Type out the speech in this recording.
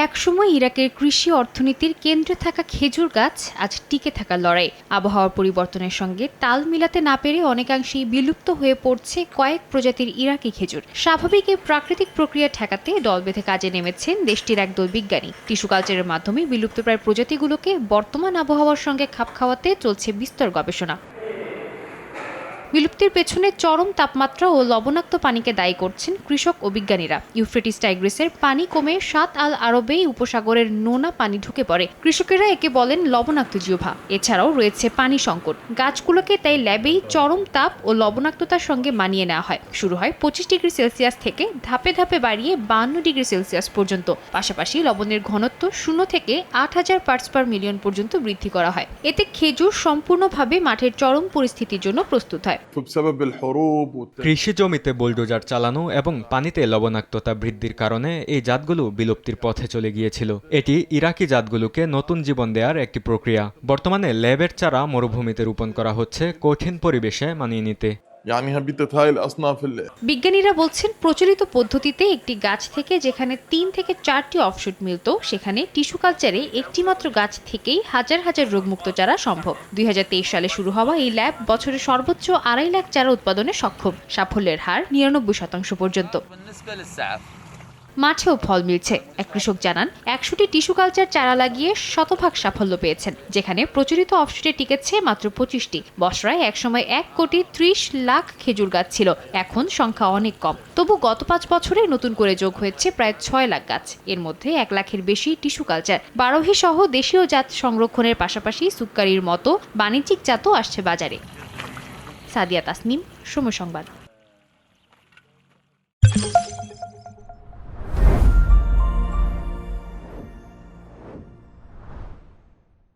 একসময় ইরাকের কৃষি অর্থনীতির কেন্দ্রে থাকা খেজুর গাছ আজ টিকে থাকার লড়াই। আবহাওয়ার পরিবর্তনের সঙ্গে তাল মিলাতে না পেরে অনেকাংশেই বিলুপ্ত হয়ে পড়ছে কয়েক প্রজাতির ইরাকি খেজুর। স্বাভাবিক এই প্রাকৃতিক প্রক্রিয়া ঠেকাতে দল বেঁধে কাজে নেমেছেন দেশটির একদল বিজ্ঞানী। টিস্যু কালচারের মাধ্যমে বিলুপ্তপ্রায় প্রজাতিগুলোকে বর্তমান আবহাওয়ার সঙ্গে খাপ খাওয়াতে চলছে বিস্তর গবেষণা। বিলুপ্তির পেছনে চরম তাপমাত্রা ও লবণাক্ত পানিকে দায়ী করছেন কৃষক ও বিজ্ঞানীরা। ইউফ্রেটিস টাইগ্রিসের পানি কমে সাত আল আরবে উপসাগরের নোনা পানি ঢুকে পড়ে। কৃষকেরা একে বলেন লবণাক্ত জিহ্বা। এছাড়াও রয়েছে পানি সংকট। গাছগুলোকে তাই ল্যাবেই চরম তাপ ও লবণাক্ততার সঙ্গে মানিয়ে নেওয়া হয়। শুরু হয় 25 ডিগ্রি সেলসিয়াস থেকে ধাপে ধাপে বাড়িয়ে 52 ডিগ্রি সেলসিয়াস পর্যন্ত। পাশাপাশি লবণের ঘনত্ব 0 থেকে 8000 পার্টস পার মিলিয়ন পর্যন্ত বৃদ্ধি করা হয়। এতে খেজুর সম্পূর্ণভাবে মাঠের চরম পরিস্থিতির জন্য প্রস্তুত হয়। কৃষি জমিতে বুলডোজার চালানো এবং পানিতে লবণাক্ততা বৃদ্ধির কারণে এই জাতগুলো বিলুপ্তির পথে চলে গিয়েছিল। এটি ইরাকি জাতগুলোকে নতুন জীবন দেওয়ার একটি প্রক্রিয়া। বর্তমানে ল্যাবের চারা মরুভূমিতে রোপণ করা হচ্ছে কঠিন পরিবেশে মানিয়ে নিতে। বিজ্ঞানীরা বলছেন, প্রচলিত পদ্ধতিতে একটি গাছ থেকে যেখানে 3 থেকে 4টি অফশুট মিলত, সেখানে টিস্যু কালচারে একটি মাত্র গাছ থেকেই হাজার হাজার রোগমুক্ত চারা সম্ভব। 2023 সালে শুরু হওয়া এই ল্যাব বছরে সর্বোচ্চ 2.5 লাখ চারা উৎপাদনে সক্ষম। সাফল্যের হার 99% পর্যন্ত। মাঠেও ফল মিলছে। এক কৃষক জানান, 100টি টিস্যু কালচার চারা লাগিয়ে শতভাগ সাফল্য পেয়েছেন, যেখানে প্রচলিত অফশুটে টিকেছে মাত্র 25টি। বসরায় একসময় 1,30,00,000 খেজুর গাছ ছিল, এখন সংখ্যা অনেক কম। তবু গত 5 বছরে নতুন করে যোগ হয়েছে প্রায় 6 লাখ গাছ। এর মধ্যে 1 লাখের বেশি টিস্যু কালচার। বারোহী সহ দেশীয় জাত সংরক্ষণের পাশাপাশি সুক্কারির মতো বাণিজ্যিক জাতও আসছে বাজারে। সাদিয়া তাসনিম, সময় সংবাদ।